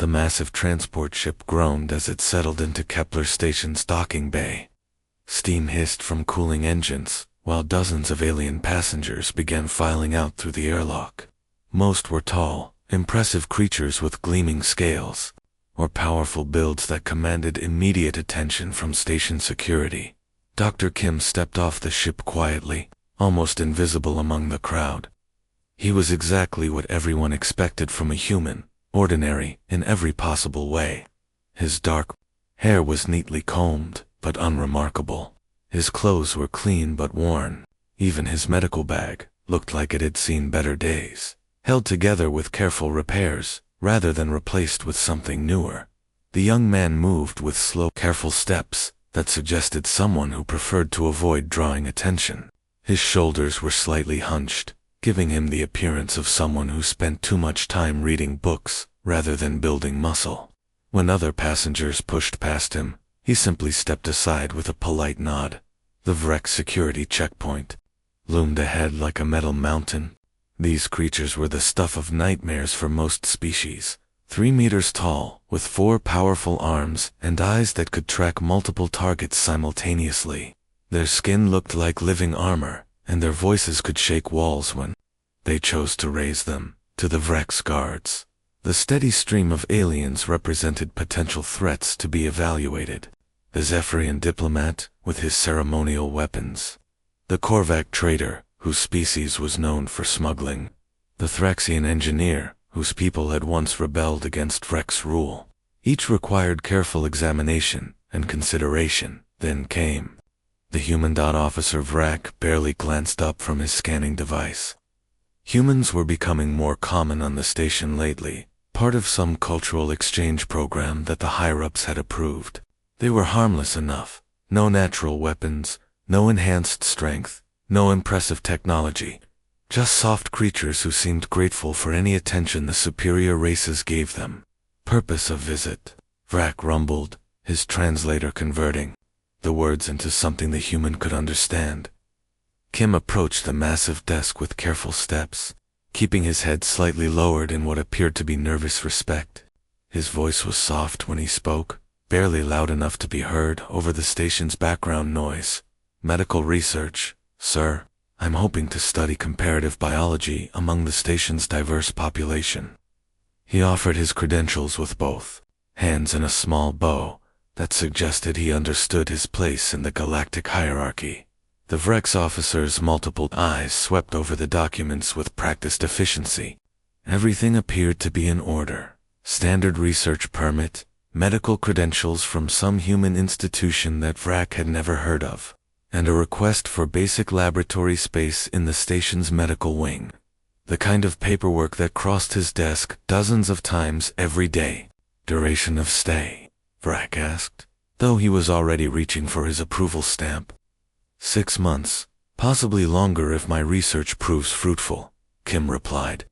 The massive transport ship groaned as it settled into Kepler Station's docking bay. Steam hissed from cooling engines, while dozens of alien passengers began filing out through the airlock. Most were tall, impressive creatures with gleaming scales, or powerful builds that commanded immediate attention from station security. Dr. Kim stepped off the ship quietly, almost invisible among the crowd. He was exactly what everyone expected from a human, ordinary in every possible way. His dark hair was neatly combed, but unremarkable. His clothes were clean but worn. Even his medical bag looked like it had seen better days, held together with careful repairs, rather than replaced with something newer. The young man moved with slow, careful steps that suggested someone who preferred to avoid drawing attention. His shoulders were slightly hunched, giving him the appearance of someone who spent too much time reading books rather than building muscle. When other passengers pushed past him, he simply stepped aside with a polite nod. The Vrek security checkpoint loomed ahead like a metal mountain. These creatures were the stuff of nightmares for most species. 3 meters tall, with 4 powerful arms and eyes that could track multiple targets simultaneously. Their skin looked like living armor, and their voices could shake walls when they chose to raise them to the Vrek's guards. The steady stream of aliens represented potential threats to be evaluated. The Zephyrian diplomat, with his ceremonial weapons. The Korvac trader, whose species was known for smuggling. The Thraxian engineer, whose people had once rebelled against Vrek's rule. Each required careful examination and consideration. Then came the human. Officer Vrek barely glanced up from his scanning device. Humans were becoming more common on the station lately, part of some cultural exchange program that the higher-ups had approved. They were harmless enough. No natural weapons, no enhanced strength, no impressive technology. Just soft creatures who seemed grateful for any attention the superior races gave them. Purpose of visit, Vrek rumbled, his translator converting the words into something the human could understand. Kim approached the massive desk with careful steps, keeping his head slightly lowered in what appeared to be nervous respect. His voice was soft when he spoke, barely loud enough to be heard over the station's background noise. Medical research, sir. I'm hoping to study comparative biology among the station's diverse population. He offered his credentials with both hands and a small bow that suggested he understood his place in the galactic hierarchy. The Vrek's officer's multiple eyes swept over the documents with practiced efficiency. Everything appeared to be in order. Standard research permit, medical credentials from some human institution that Vrek had never heard of, and a request for basic laboratory space in the station's medical wing. The kind of paperwork that crossed his desk dozens of times every day. Duration of stay, Vrek asked, though he was already reaching for his approval stamp. 6 months, possibly longer if my research proves fruitful, Kim replied.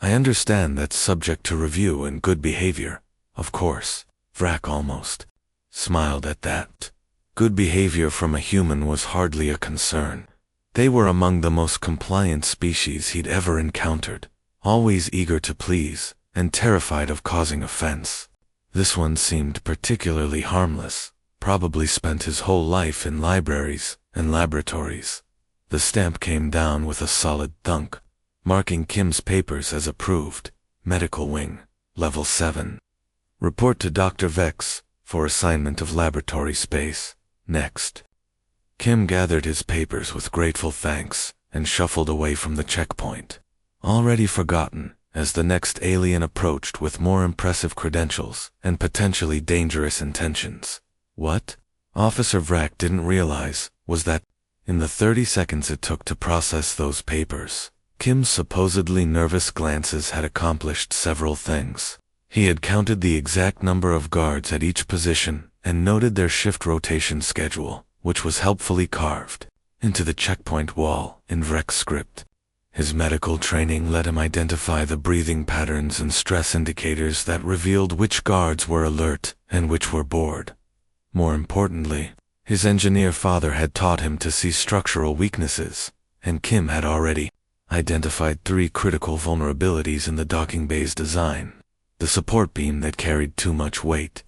I understand that's subject to review and good behavior, of course. Vrek almost smiled at that. Good behavior from a human was hardly a concern. They were among the most compliant species he'd ever encountered, always eager to please, and terrified of causing offense. This one seemed particularly harmless, probably spent his whole life in libraries and laboratories. The stamp came down with a solid thunk, marking Kim's papers as approved. Medical wing, level 7. Report to Dr. Vex for assignment of laboratory space. Next. Kim gathered his papers with grateful thanks and shuffled away from the checkpoint, already forgotten as the next alien approached with more impressive credentials and potentially dangerous intentions. What Officer Vrek didn't realize was that, in the 30 seconds it took to process those papers, Kim's supposedly nervous glances had accomplished several things. He had counted the exact number of guards at each position and noted their shift rotation schedule, which was helpfully carved into the checkpoint wall in Vrek's script. His medical training let him identify the breathing patterns and stress indicators that revealed which guards were alert and which were bored. More importantly, his engineer father had taught him to see structural weaknesses, and Kim had already identified 3 critical vulnerabilities in the docking bay's design. the support beam that carried too much weight,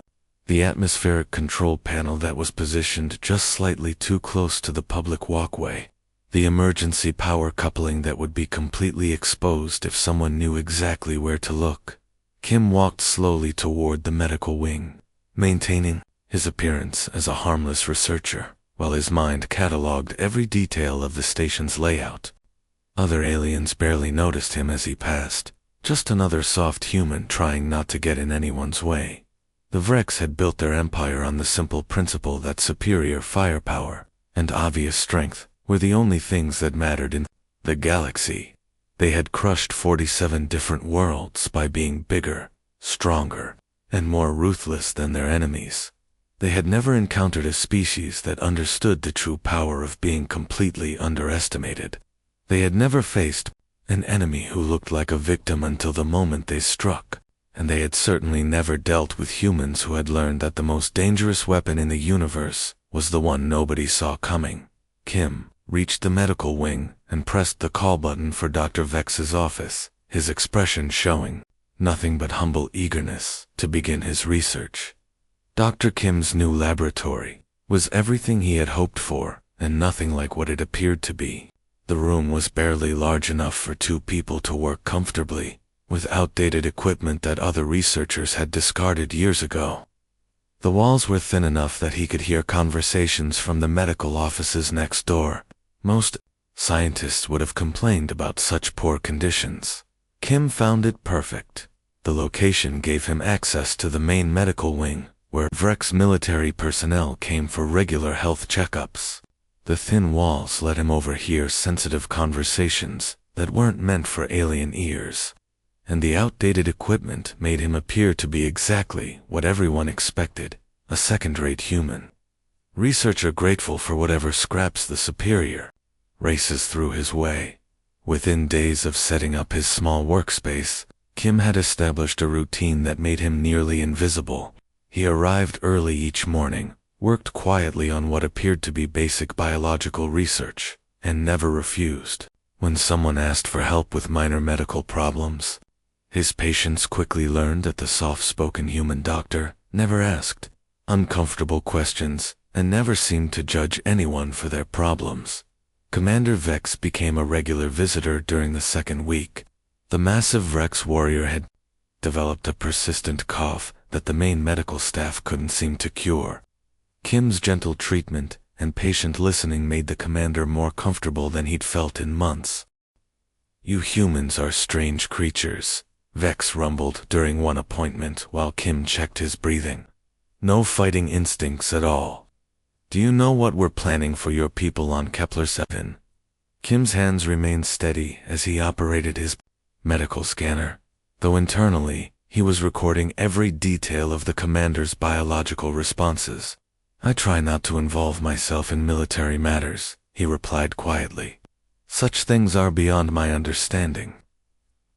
the atmospheric control panel that was positioned just slightly too close to the public walkway, the emergency power coupling that would be completely exposed if someone knew exactly where to look. Kim walked slowly toward the medical wing, maintaining his appearance as a harmless researcher, while his mind catalogued every detail of the station's layout. Other aliens barely noticed him as he passed, just another soft human trying not to get in anyone's way. The Vrex had built their empire on the simple principle that superior firepower and obvious strength were the only things that mattered in the galaxy. They had crushed 47 different worlds by being bigger, stronger, and more ruthless than their enemies. They had never encountered a species that understood the true power of being completely underestimated. They had never faced an enemy who looked like a victim until the moment they struck, and they had certainly never dealt with humans who had learned that the most dangerous weapon in the universe was the one nobody saw coming. Kim reached the medical wing and pressed the call button for Dr. Vex's office, his expression showing nothing but humble eagerness to begin his research. Dr. Kim's new laboratory was everything he had hoped for, and nothing like what it appeared to be. The room was barely large enough for two people to work comfortably, with outdated equipment that other researchers had discarded years ago. The walls were thin enough that he could hear conversations from the medical offices next door. Most scientists would have complained about such poor conditions. Kim found it perfect. The location gave him access to the main medical wing, where Vrex military personnel came for regular health checkups. The thin walls let him overhear sensitive conversations that weren't meant for alien ears, and the outdated equipment made him appear to be exactly what everyone expected, a second-rate human. Researcher grateful for whatever scraps the superior races through his way. Within days of setting up his small workspace, Kim had established a routine that made him nearly invisible. He arrived early each morning, worked quietly on what appeared to be basic biological research, and never refused when someone asked for help with minor medical problems. His patients quickly learned that the soft-spoken human doctor never asked uncomfortable questions and never seemed to judge anyone for their problems. Commander Vex became a regular visitor during the second week. The massive Vrex warrior had developed a persistent cough that the main medical staff couldn't seem to cure. Kim's gentle treatment and patient listening made the commander more comfortable than he'd felt in months. "You humans are strange creatures," Vex rumbled during one appointment while Kim checked his breathing. "No fighting instincts at all. Do you know what we're planning for your people on Kepler 7? Kim's hands remained steady as he operated his medical scanner, though internally he was recording every detail of the commander's biological responses. "I try not to involve myself in military matters," he replied quietly. "Such things are beyond my understanding."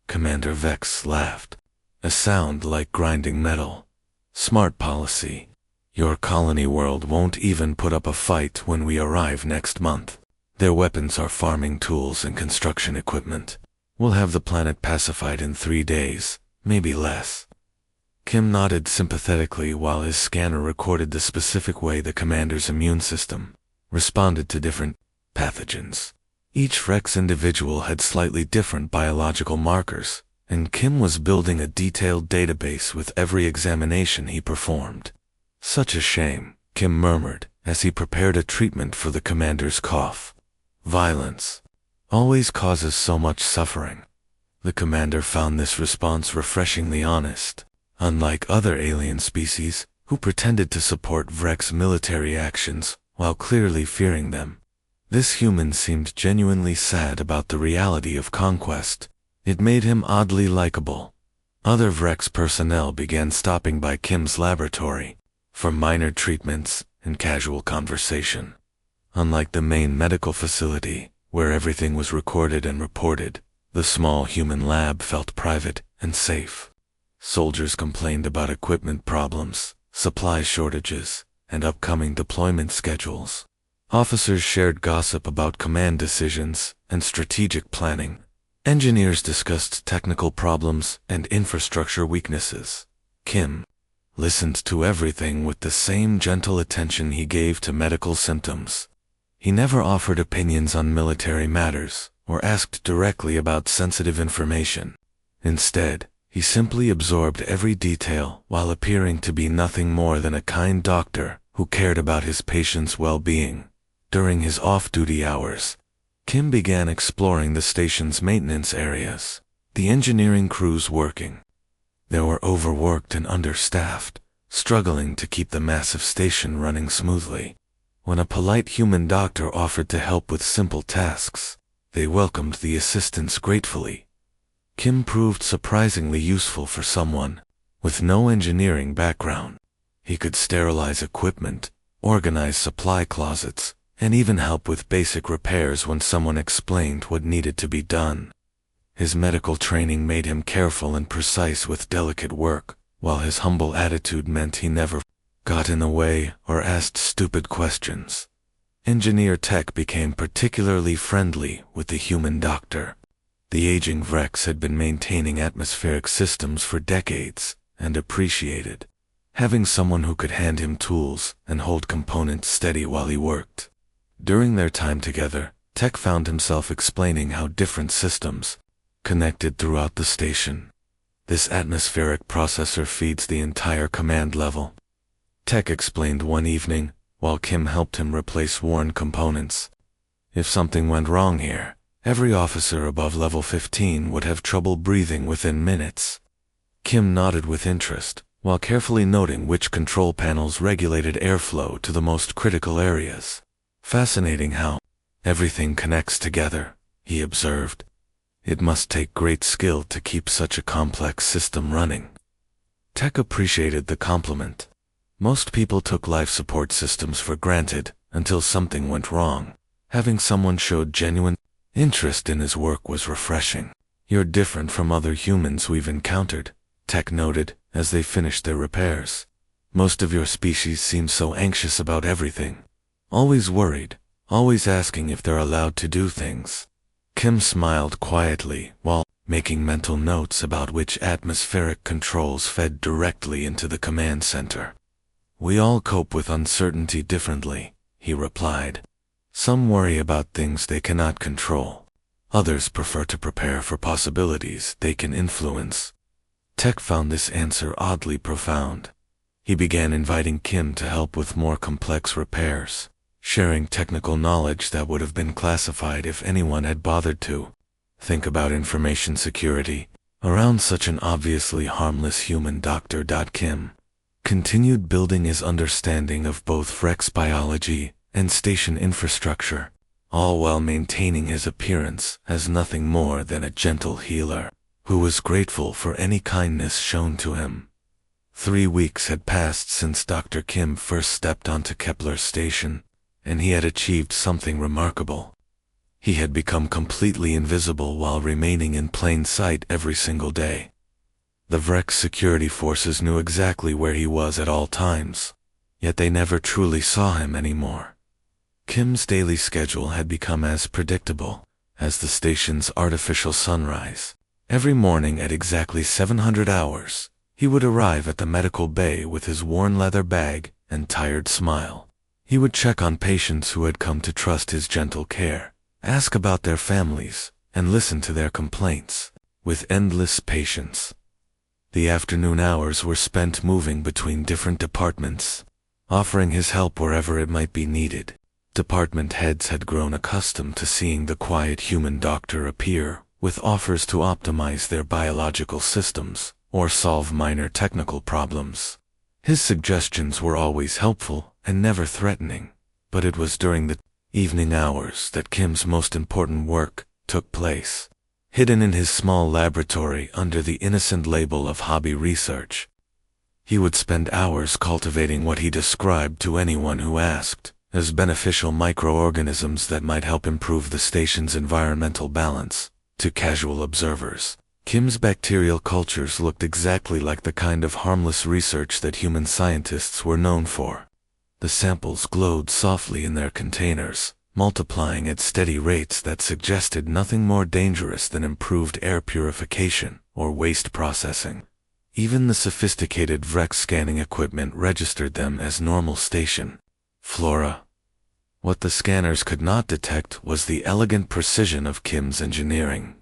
Commander Vex laughed, a sound like grinding metal. "Smart policy. Your colony world won't even put up a fight when we arrive next month. Their weapons are farming tools and construction equipment. We'll have the planet pacified in 3 days, maybe less." Kim nodded sympathetically while his scanner recorded the specific way the commander's immune system responded to different pathogens. Each Rex individual had slightly different biological markers, and Kim was building a detailed database with every examination he performed. "Such a shame," Kim murmured as he prepared a treatment for the commander's cough. "Violence always causes so much suffering." The commander found this response refreshingly honest. Unlike other alien species, who pretended to support Vrex military actions while clearly fearing them, this human seemed genuinely sad about the reality of conquest. It made him oddly likable. Other Vrex personnel began stopping by Kim's laboratory for minor treatments and casual conversation. Unlike the main medical facility, where everything was recorded and reported, the small human lab felt private and safe. Soldiers complained about equipment problems, supply shortages, and upcoming deployment schedules. Officers shared gossip about command decisions and strategic planning. Engineers discussed technical problems and infrastructure weaknesses. Kim listened to everything with the same gentle attention he gave to medical symptoms. He never offered opinions on military matters or asked directly about sensitive information. Instead, he simply absorbed every detail while appearing to be nothing more than a kind doctor who cared about his patients' well-being. During his off-duty hours, Kim began exploring the station's maintenance areas. The engineering crews working. They were overworked and understaffed, struggling to keep the massive station running smoothly. When a polite human doctor offered to help with simple tasks, they welcomed the assistance gratefully. Kim proved surprisingly useful for someone with no engineering background. He could sterilize equipment, organize supply closets, and even help with basic repairs when someone explained what needed to be done. His medical training made him careful and precise with delicate work, while his humble attitude meant he never got in the way or asked stupid questions. Engineer Tech became particularly friendly with the human doctor. The aging Vrex had been maintaining atmospheric systems for decades and appreciated having someone who could hand him tools and hold components steady while he worked. During their time together, Tech found himself explaining how different systems connected throughout the station. This atmospheric processor feeds the entire command level, Tech explained one evening, while Kim helped him replace worn components. If something went wrong here, every officer above level 15 would have trouble breathing within minutes. Kim nodded with interest, while carefully noting which control panels regulated airflow to the most critical areas. Fascinating how everything connects together, he observed. It must take great skill to keep such a complex system running. Tech appreciated the compliment. Most people took life support systems for granted until something went wrong. Having someone show genuine interest in his work was refreshing. You're different from other humans we've encountered, Tech noted as they finished their repairs. Most of your species seem so anxious about everything. Always worried, always asking if they're allowed to do things. Kim smiled quietly while making mental notes about which atmospheric controls fed directly into the command center. We all cope with uncertainty differently, he replied. Some worry about things they cannot control. Others prefer to prepare for possibilities they can influence. Tech found this answer oddly profound. He began inviting Kim to help with more complex repairs, sharing technical knowledge that would have been classified if anyone had bothered to. Think about information security around such an obviously harmless human doctor. Kim continued building his understanding of both Vrex biology and station infrastructure, all while maintaining his appearance as nothing more than a gentle healer who was grateful for any kindness shown to him. 3 weeks had passed since Dr. Kim first stepped onto Kepler Station, and he had achieved something remarkable. He had become completely invisible while remaining in plain sight every single day. The Vrex security forces knew exactly where he was at all times, yet they never truly saw him anymore. Kim's daily schedule had become as predictable as the station's artificial sunrise. Every morning at exactly 700 hours, he would arrive at the medical bay with his worn leather bag and tired smile. He would check on patients who had come to trust his gentle care, ask about their families, and listen to their complaints with endless patience. The afternoon hours were spent moving between different departments, offering his help wherever it might be needed. Department heads had grown accustomed to seeing the quiet human doctor appear with offers to optimize their biological systems or solve minor technical problems. His suggestions were always helpful and never threatening, but it was during the evening hours that Kim's most important work took place. Hidden in his small laboratory under the innocent label of hobby research, he would spend hours cultivating what he described to anyone who asked as beneficial microorganisms that might help improve the station's environmental balance. To casual observers, Kim's bacterial cultures looked exactly like the kind of harmless research that human scientists were known for. The samples glowed softly in their containers, multiplying at steady rates that suggested nothing more dangerous than improved air purification or waste processing. Even the sophisticated Vrex scanning equipment registered them as normal station flora. What the scanners could not detect was the elegant precision of Kim's engineering.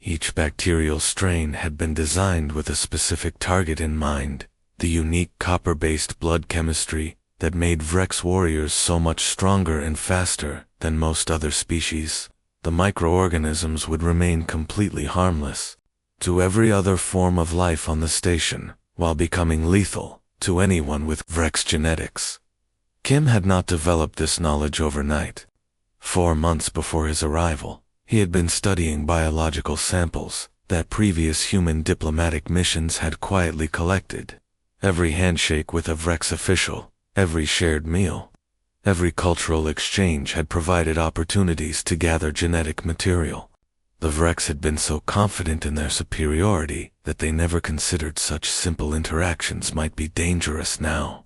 Each bacterial strain had been designed with a specific target in mind, the unique copper-based blood chemistry that made Vrex warriors so much stronger and faster than most other species. The microorganisms would remain completely harmless to every other form of life on the station, while becoming lethal to anyone with Vrex genetics. Kim had not developed this knowledge overnight. 4 months before his arrival, he had been studying biological samples that previous human diplomatic missions had quietly collected. Every handshake with a Vrex official, every shared meal, every cultural exchange had provided opportunities to gather genetic material. The Vrex had been so confident in their superiority that they never considered such simple interactions might be dangerous now.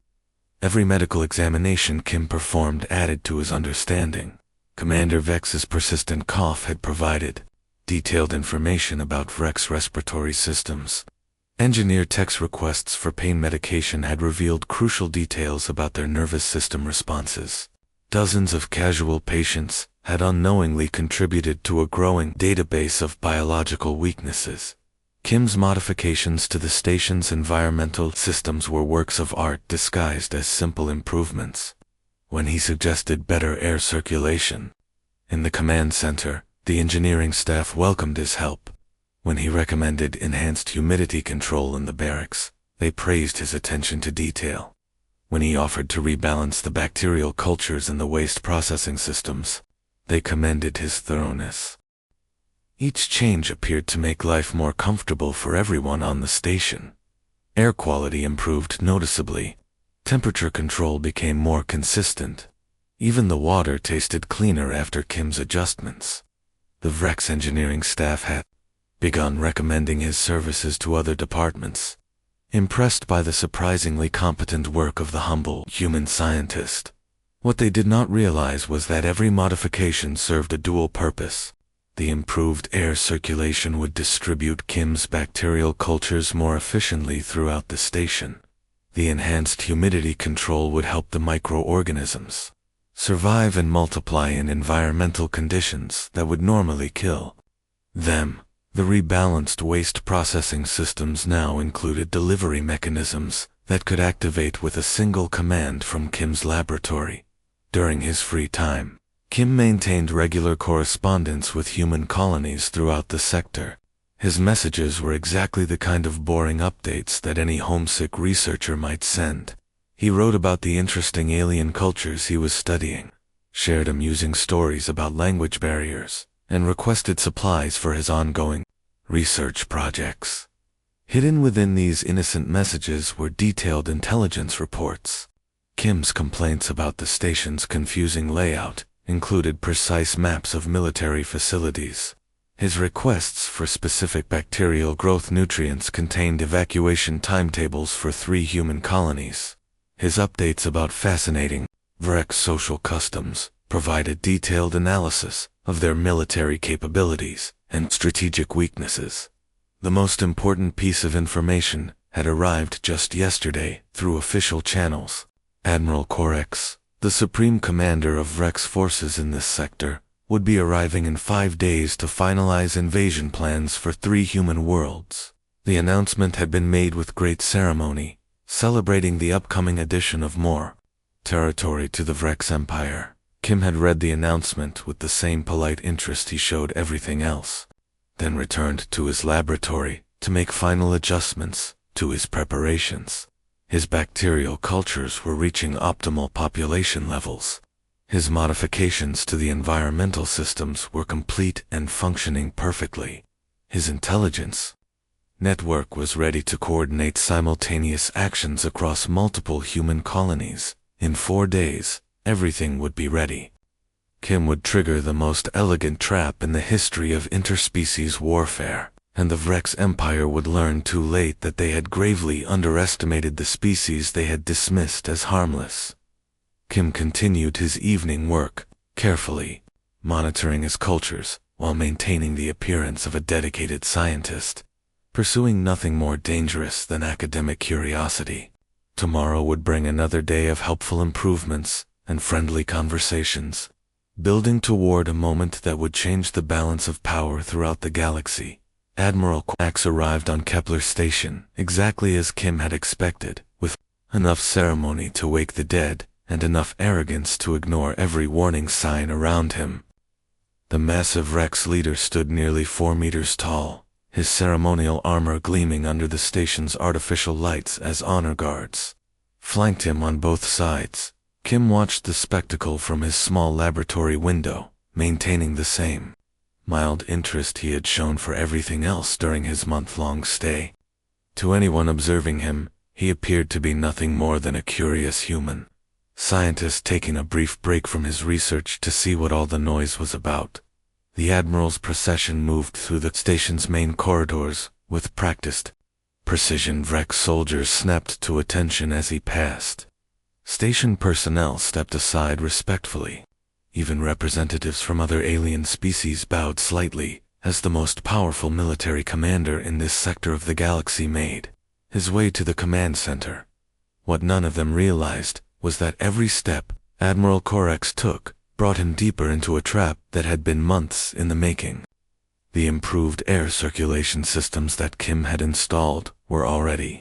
Every medical examination Kim performed added to his understanding. Commander Vex's persistent cough had provided detailed information about Vrex respiratory systems. Engineer Tech's requests for pain medication had revealed crucial details about their nervous system responses. Dozens of casual patients had unknowingly contributed to a growing database of biological weaknesses. Kim's modifications to the station's environmental systems were works of art disguised as simple improvements. When he suggested better air circulation in the command center, the engineering staff welcomed his help. When he recommended enhanced humidity control in the barracks, they praised his attention to detail. When he offered to rebalance the bacterial cultures in the waste processing systems, they commended his thoroughness. Each change appeared to make life more comfortable for everyone on the station. Air quality improved noticeably. Temperature control became more consistent. Even the water tasted cleaner after Kim's adjustments. The Vrex engineering staff had begun recommending his services to other departments, impressed by the surprisingly competent work of the humble human scientist. What they did not realize was that every modification served a dual purpose. The improved air circulation would distribute Kim's bacterial cultures more efficiently throughout the station. The enhanced humidity control would help the microorganisms survive and multiply in environmental conditions that would normally kill them. The rebalanced waste processing systems now included delivery mechanisms that could activate with a single command from Kim's laboratory. During his free time, Kim maintained regular correspondence with human colonies throughout the sector. His messages were exactly the kind of boring updates that any homesick researcher might send. He wrote about the interesting alien cultures he was studying, shared amusing stories about language barriers, and requested supplies for his ongoing research projects. Hidden within these innocent messages were detailed intelligence reports. Kim's complaints about the station's confusing layout included precise maps of military facilities. His requests for specific bacterial growth nutrients contained evacuation timetables for 3 human colonies. His updates about fascinating Vrex social customs provided detailed analysis of their military capabilities and strategic weaknesses. The most important piece of information had arrived just yesterday through official channels. Admiral Korex, the supreme commander of Vrex forces in this sector, would be arriving in 5 days to finalize invasion plans for 3 human worlds. The announcement had been made with great ceremony, celebrating the upcoming addition of more territory to the Vrex Empire. Kim had read the announcement with the same polite interest he showed everything else, then returned to his laboratory to make final adjustments to his preparations. His bacterial cultures were reaching optimal population levels. His modifications to the environmental systems were complete and functioning perfectly. His intelligence network was ready to coordinate simultaneous actions across multiple human colonies. In 4 days, everything would be ready. Kim would trigger the most elegant trap in the history of interspecies warfare, and the Vrex Empire would learn too late that they had gravely underestimated the species they had dismissed as harmless. Kim continued his evening work, carefully monitoring his cultures while maintaining the appearance of a dedicated scientist, pursuing nothing more dangerous than academic curiosity. Tomorrow would bring another day of helpful improvements and friendly conversations, building toward a moment that would change the balance of power throughout the galaxy. Admiral Quax arrived on Kepler Station exactly as Kim had expected, with enough ceremony to wake the dead and enough arrogance to ignore every warning sign around him. The massive Rex leader stood nearly 4 meters tall, his ceremonial armor gleaming under the station's artificial lights as honor guards flanked him on both sides. Kim watched the spectacle from his small laboratory window, maintaining the same mild interest he had shown for everything else during his month-long stay. To anyone observing him, he appeared to be nothing more than a curious human scientist taking a brief break from his research to see what all the noise was about. The Admiral's procession moved through the station's main corridors with practiced precision. Vrex soldiers snapped to attention as he passed. Station personnel stepped aside respectfully. Even representatives from other alien species bowed slightly as the most powerful military commander in this sector of the galaxy made his way to the command center. What none of them realized was that every step Admiral Corex took brought him deeper into a trap that had been months in the making. The improved air circulation systems that Kim had installed were already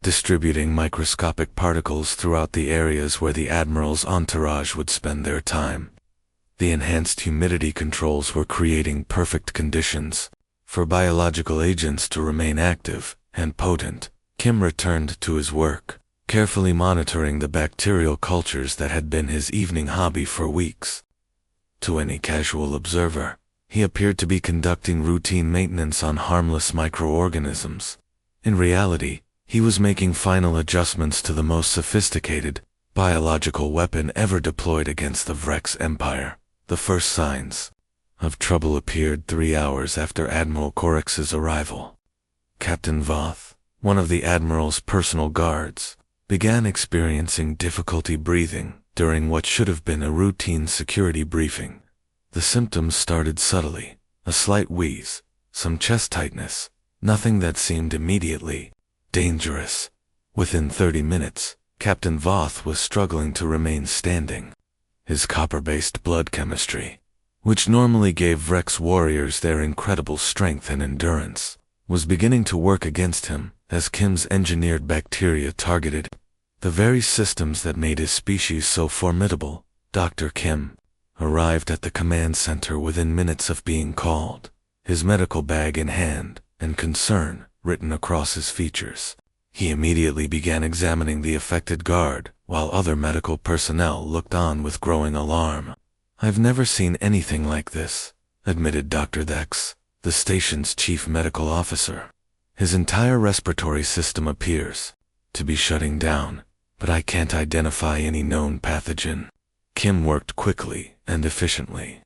distributing microscopic particles throughout the areas where the Admiral's entourage would spend their time. The enhanced humidity controls were creating perfect conditions for biological agents to remain active and potent. Kim returned to his work, carefully monitoring the bacterial cultures that had been his evening hobby for weeks. To any casual observer, he appeared to be conducting routine maintenance on harmless microorganisms. In reality, he was making final adjustments to the most sophisticated biological weapon ever deployed against the Vrex Empire. The first signs of trouble appeared 3 hours after Admiral Corex's arrival. Captain Voth, one of the Admiral's personal guards, began experiencing difficulty breathing during what should have been a routine security briefing. The symptoms started subtly: a slight wheeze, some chest tightness, nothing that seemed immediately dangerous. Within 30 minutes, Captain Voth was struggling to remain standing. His copper-based blood chemistry, which normally gave Vrex warriors their incredible strength and endurance, was beginning to work against him as Kim's engineered bacteria targeted the very systems that made his species so formidable. Dr. Kim arrived at the command center within minutes of being called, his medical bag in hand and concern written across his features. He immediately began examining the affected guard, while other medical personnel looked on with growing alarm. "I've never seen anything like this," admitted Dr. Dex, the station's chief medical officer. "His entire respiratory system appears to be shutting down, but I can't identify any known pathogen." Kim worked quickly and efficiently,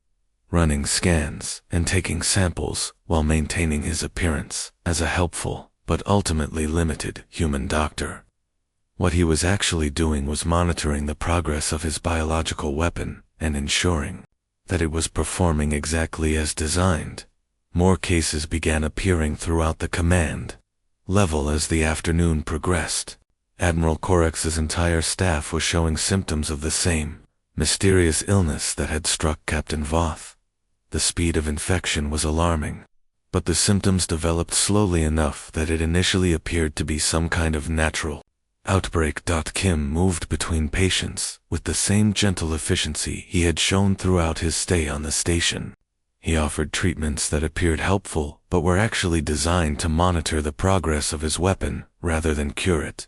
running scans and taking samples while maintaining his appearance as a helpful but ultimately limited human doctor. What he was actually doing was monitoring the progress of his biological weapon and ensuring that it was performing exactly as designed. More cases began appearing throughout the command level as the afternoon progressed. Admiral Corex's entire staff was showing symptoms of the same mysterious illness that had struck Captain Voth. The speed of infection was alarming, but the symptoms developed slowly enough that it initially appeared to be some kind of natural outbreak. Kim moved between patients with the same gentle efficiency he had shown throughout his stay on the station. He offered treatments that appeared helpful but were actually designed to monitor the progress of his weapon rather than cure it.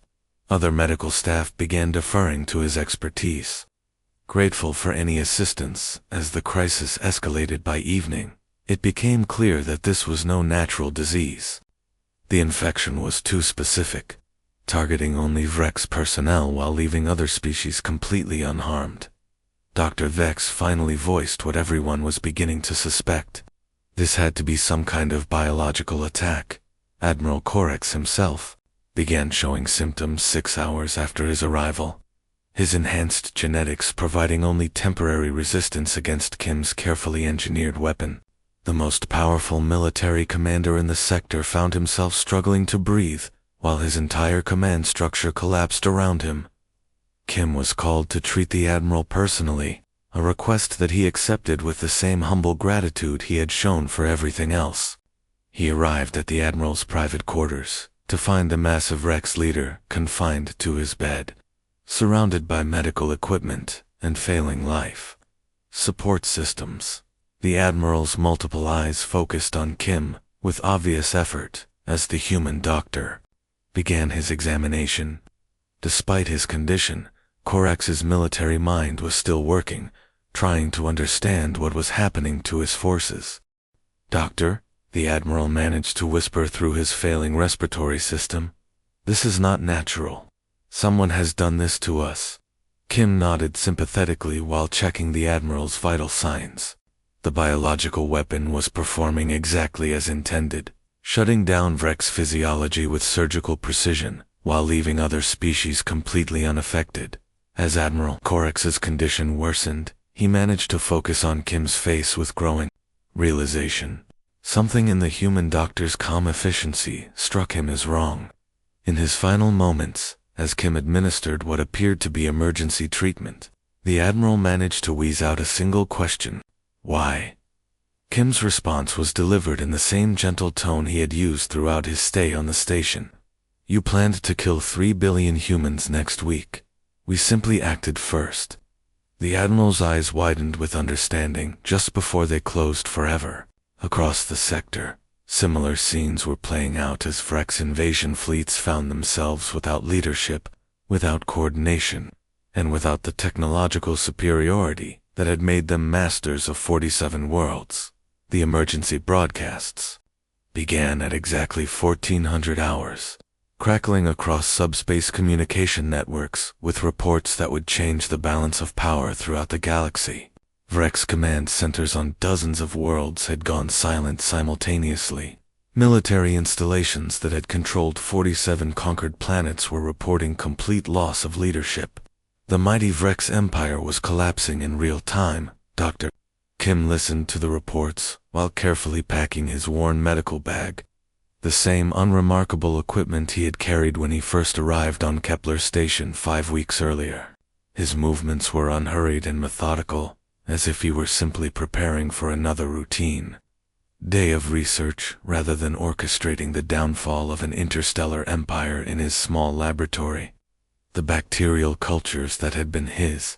Other medical staff began deferring to his expertise, grateful for any assistance. As the crisis escalated by evening, it became clear that this was no natural disease. The infection was too specific, targeting only Vrex personnel while leaving other species completely unharmed. Dr. Vex finally voiced what everyone was beginning to suspect. This had to be some kind of biological attack. Admiral Corex himself began showing symptoms 6 hours after his arrival. his enhanced genetics providing only temporary resistance against Kim's carefully engineered weapon. The most powerful military commander in the sector found himself struggling to breathe, while his entire command structure collapsed around him. Kim was called to treat the admiral personally, a request that he accepted with the same humble gratitude he had shown for everything else. He arrived at the admiral's private quarters, to find the massive Rex leader confined to his bed, surrounded by medical equipment and failing life support systems. The admiral's multiple eyes focused on Kim with obvious effort as the human doctor began his examination. Despite his condition, Korex's military mind was still working, trying to understand what was happening to his forces. "Doctor," the admiral managed to whisper through his failing respiratory system, "this is not natural. Someone has done this to us." Kim nodded sympathetically while checking the admiral's vital signs. The biological weapon was performing exactly as intended, shutting down Vrex physiology with surgical precision, while leaving other species completely unaffected. As Admiral Korex's condition worsened, he managed to focus on Kim's face with growing realization. Something in the human doctor's calm efficiency struck him as wrong. In his final moments, as Kim administered what appeared to be emergency treatment, the Admiral managed to wheeze out a single question: "Why?" Kim's response was delivered in the same gentle tone he had used throughout his stay on the station. "You planned to kill 3 billion humans next week. We simply acted first." The Admiral's eyes widened with understanding just before they closed forever. Across the sector, similar scenes were playing out as Vrex invasion fleets found themselves without leadership, without coordination, and without the technological superiority that had made them masters of 47 worlds. The emergency broadcasts began at exactly 1400 hours, crackling across subspace communication networks with reports that would change the balance of power throughout the galaxy. Vrex command centers on dozens of worlds had gone silent simultaneously. Military installations that had controlled 47 conquered planets were reporting complete loss of leadership. The mighty Vrex Empire was collapsing in real time. Dr. Kim listened to the reports while carefully packing his worn medical bag, the same unremarkable equipment he had carried when he first arrived on Kepler Station 5 weeks earlier. His movements were unhurried and methodical, as if he were simply preparing for another routine day of research rather than orchestrating the downfall of an interstellar empire in his small laboratory. The bacterial cultures that had been his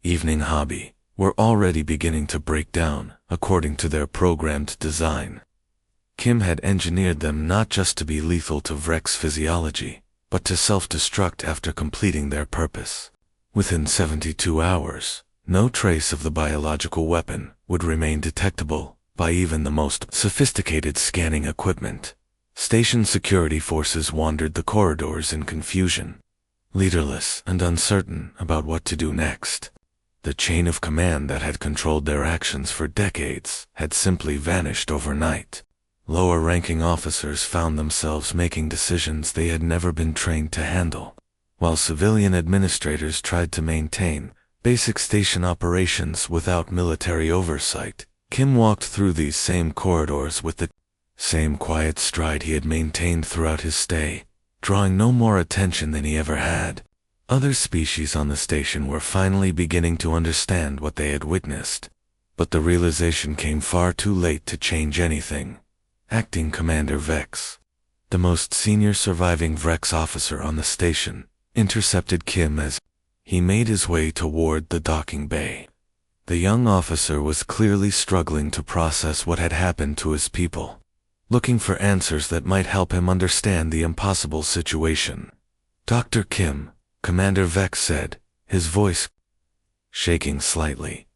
evening hobby were already beginning to break down according to their programmed design. Kim had engineered them not just to be lethal to Vrex physiology, but to self-destruct after completing their purpose. Within 72 hours, no trace of the biological weapon would remain detectable by even the most sophisticated scanning equipment. Station security forces wandered the corridors in confusion, leaderless and uncertain about what to do next. The chain of command that had controlled their actions for decades had simply vanished overnight. Lower-ranking officers found themselves making decisions they had never been trained to handle, while civilian administrators tried to maintain basic station operations without military oversight. Kim walked through these same corridors with the same quiet stride he had maintained throughout his stay, drawing no more attention than he ever had. Other species on the station were finally beginning to understand what they had witnessed, but the realization came far too late to change anything. Acting Commander Vex, the most senior surviving Vrex officer on the station, intercepted Kim as he made his way toward the docking bay. The young officer was clearly struggling to process what had happened to his people, looking for answers that might help him understand the impossible situation. "Dr. Kim," Commander Vex said, his voice shaking slightly,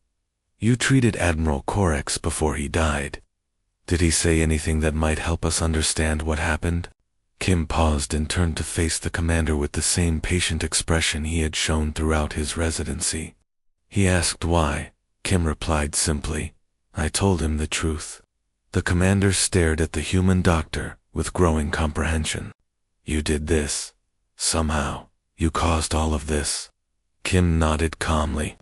"you treated Admiral Korex before he died. Did he say anything that might help us understand what happened?" Kim paused and turned to face the commander with the same patient expression he had shown throughout his residency. He asked why. Kim replied simply, "I told him the truth." The commander stared at the human doctor with growing comprehension. "You did this. Somehow, you caused all of this." Kim nodded calmly.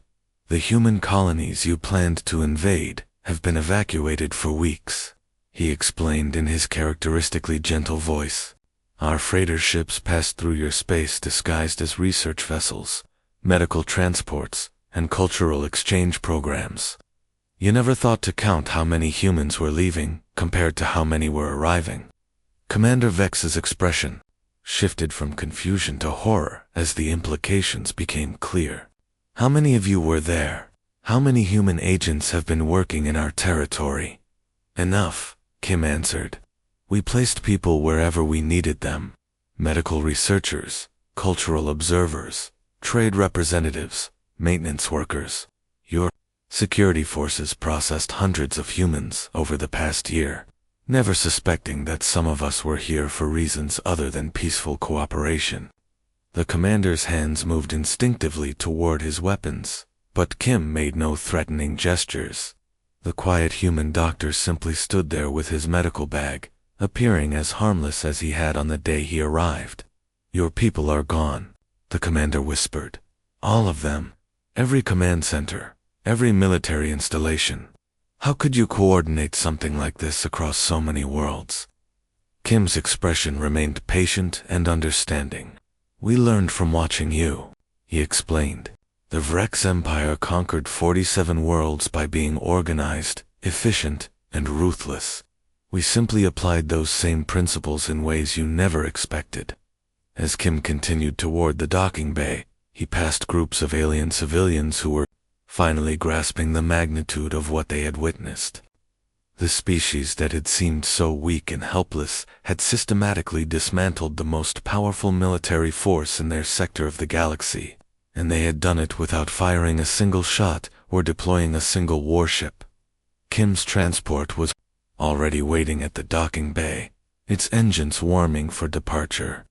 The human colonies you planned to invade have been evacuated for weeks, he explained in his characteristically gentle voice. Our freighter ships passed through your space disguised as research vessels, medical transports, and cultural exchange programs. You never thought to count how many humans were leaving compared to how many were arriving. Commander Vex's expression shifted from confusion to horror as the implications became clear. How many of you were there? How many human agents have been working in our territory? Enough, Kim answered. We placed people wherever we needed them. Medical researchers, cultural observers, trade representatives, maintenance workers. Your security forces processed hundreds of humans over the past year, never suspecting that some of us were here for reasons other than peaceful cooperation. The commander's hands moved instinctively toward his weapons, but Kim made no threatening gestures. The quiet human doctor simply stood there with his medical bag, appearing as harmless as he had on the day he arrived. Your people are gone, the commander whispered. All of them. Every command center, every military installation. How could you coordinate something like this across so many worlds? Kim's expression remained patient and understanding. We learned from watching you, he explained. The Vrex Empire conquered 47 worlds by being organized, efficient, and ruthless. We simply applied those same principles in ways you never expected. As Kim continued toward the docking bay, he passed groups of alien civilians who were finally grasping the magnitude of what they had witnessed. The species that had seemed so weak and helpless had systematically dismantled the most powerful military force in their sector of the galaxy, and they had done it without firing a single shot or deploying a single warship. Kim's transport was already waiting at the docking bay, its engines warming for departure.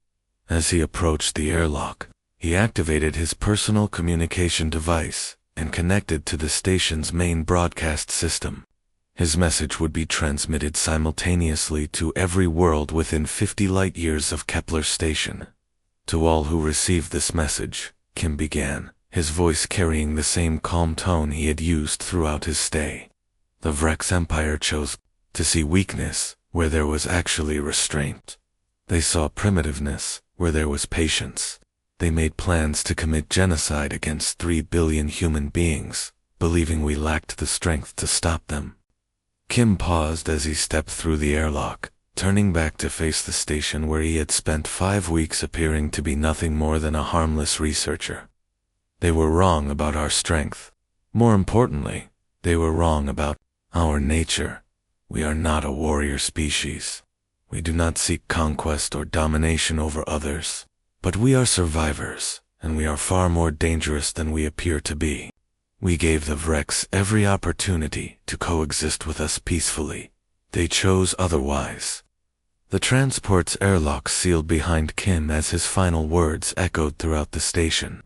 As he approached the airlock, he activated his personal communication device and connected to the station's main broadcast system. His message would be transmitted simultaneously to every world within 50 light-years of Kepler Station. To all who received this message, Kim began, his voice carrying the same calm tone he had used throughout his stay. The Vrex Empire chose to see weakness where there was actually restraint. They saw primitiveness where there was patience. They made plans to commit genocide against 3 billion human beings, believing we lacked the strength to stop them. Kim paused as he stepped through the airlock, turning back to face the station where he had spent 5 weeks appearing to be nothing more than a harmless researcher. They were wrong about our strength. More importantly, they were wrong about our nature. We are not a warrior species. We do not seek conquest or domination over others. But we are survivors, and we are far more dangerous than we appear to be. We gave the Vrex every opportunity to coexist with us peacefully. They chose otherwise. The transport's airlock sealed behind Kim as his final words echoed throughout the station.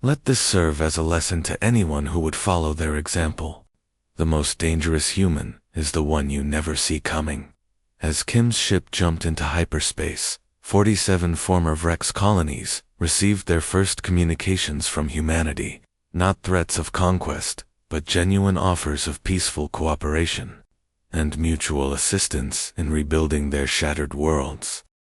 Let this serve as a lesson to anyone who would follow their example. The most dangerous human is the one you never see coming. As Kim's ship jumped into hyperspace, 47 former Vrex colonies received their first communications from humanity, not threats of conquest, but genuine offers of peaceful cooperation and mutual assistance in rebuilding their shattered worlds.